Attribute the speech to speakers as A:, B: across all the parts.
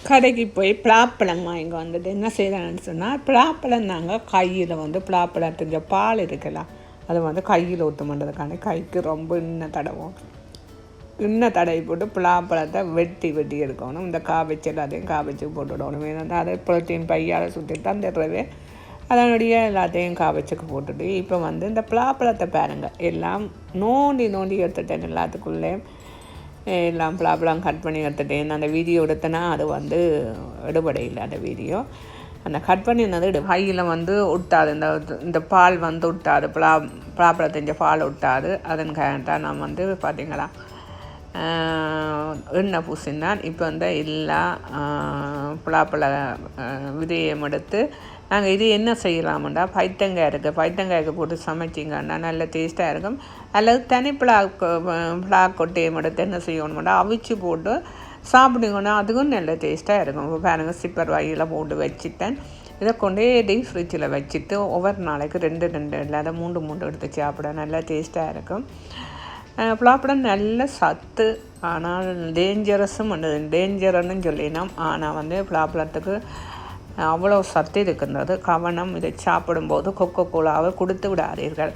A: கடைக்கு போய் பலாப்பழம் வாங்கி வந்துட்டு என்ன செய்யலான்னு சொன்னால், பலாப்பழம் நாங்கள் கையில் பலாப்பழத்தின் பால் இருக்கலாம் அதை கையில் ஊற்ற பண்ணுறதுக்காண்டி கைக்கு ரொம்ப இன்னும் தடவி போட்டு பலாப்பழத்தை வெட்டி எடுக்கணும். இந்த காய்ச்சி எல்லாத்தையும் காய்ச்சி போட்டுவிடணும். ஏன்னா அதை புரோட்டீன் பையால் சுற்றிட்டு அந்த அதனுடைய எல்லாத்தையும் காய்ச்சிக்கு போட்டுட்டு இப்போ இந்த பலாப்பழத்தை பாருங்கள், எல்லாம் நோண்டி எடுத்துட்டேன். எல்லாத்துக்குள்ளே எல்லாம் பலாப்பழம் கட் பண்ணி எடுத்துட்டேன். அந்த வீடியோ எடுத்தேன்னா அது எடுபடையில் அந்த வீடியோ. அந்த கட் பண்ணினது கையில் ஒட்டாது, இந்த பால் ஒட்டாது, பலாப்பழத்தின் பால் ஒட்டாது. அதன் தான் நான் பார்த்திங்களா எண்ணெய் பூசினான். இப்போ எல்லா பலாப்பழ விதையம் எடுத்து நாங்கள் இது என்ன செய்யலாமுண்டா, பைத்தங்காய் இருக்குது, பைத்தங்காய்க்கு போட்டு சமைச்சிங்கன்னா நல்ல டேஸ்ட்டாக இருக்கும். அல்லது தனி கொட்டையை எடுத்து என்ன செய்யணுமெண்டா அவிச்சு போட்டு சாப்பிடுங்கன்னா அதுக்கும் நல்ல டேஸ்ட்டாக இருக்கும். இப்போ பாருங்கள், சிப்பர் வாயில் போட்டு வச்சுட்டேன். இதை கொண்டே ஃப்ரிட்ஜில் வச்சுட்டு ஒவ்வொரு நாளைக்கு 2 இல்லாத 3 எடுத்து சாப்பிட நல்லா டேஸ்ட்டாக இருக்கும். பலாப்பழம் நல்ல சத்து, ஆனால் டேஞ்சர்னு சொல்லினோம். ஆனால் பலாப்பழத்துக்கு அவ்வளோ சத்து இருக்கின்றது. கவனம், இதை சாப்பிடும்போது கொக்கோகோலாவை கொடுத்து விடாதீர்கள்.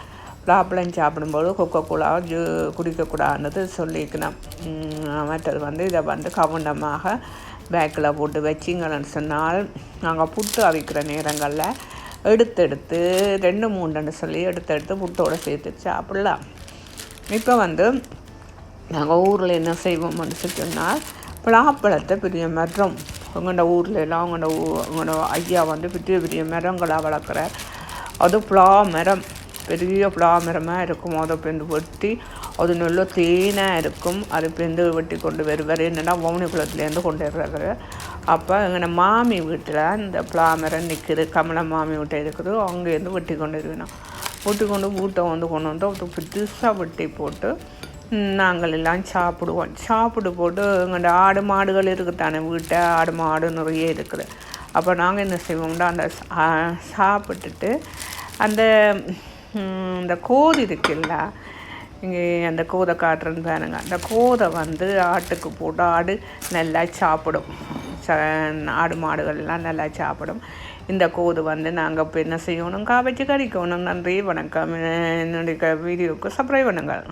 A: பலாப்பழம் சாப்பிடும்போது கொக்கோகோலாவை குடிக்கக்கூடாதுன்னு சொல்லிக்கணும். மற்றது இதை கவனமாக பேக்கில் போட்டு வச்சிங்கன்னு சொன்னால், நாங்கள் புட்டு அவிக்கிற நேரங்களில் எடுத்து 2-3 சொல்லி எடுத்து புட்டோடு சேர்த்து சாப்பிடலாம். இப்போ நாங்கள் ஊரில் என்ன செய்வோம்னு சொன்னால், பலாப்பழத்தை பெரிய மரம், உங்களோட ஊரில் எல்லாம் உங்களோட ஐயா பெரிய மரங்களாக வளர்க்குறார். அது பலா மரம், பெரிய பலா மரமாக இருக்கும். அதை வெட்டி அது நல்ல தேனாக இருக்கும். அது வெட்டி கொண்டு வருவார். என்னென்னா வவுனிக்குளத்துலேருந்து கொண்டு வருவார். அப்போ எங்கள் மாமி வீட்டில் இந்த பலா மரம் நிற்குது, கமல மாமி வீட்டை இருக்குது. அங்கேருந்து வெட்டி கொண்டு வருவேணும். வெட்டி கொண்டு வீட்டை கொண்டு அது புதுசாக வெட்டி போட்டு நாங்கள் எல்லாம் சாப்பிடு போட்டு எங்கள்ட ஆடு மாடுகள் இருக்குதானே, வீட்டை ஆடு மாடு நிறைய இருக்குது. அப்போ நாங்கள் என்ன செய்வோம்னா, அந்த சாப்பிட்டுட்டு அந்த கோது இருக்குல்ல, இங்கே அந்த கோதை காட்டுறேன்னு பாருங்க, அந்த கோதை ஆட்டுக்கு போட்டு ஆடு நல்லா சாப்பிடும். ஆடு மாடுகள்லாம் நல்லா சாப்பிடும். இந்த கோது நாங்கள் இப்போ என்ன செய்யணும், காய்ச்சி கறிக்கணும். நன்றி, வணக்கம். என்னுடைய வீடியோவுக்கு சப்ஸ்கிரைப் பண்ணுங்கள்.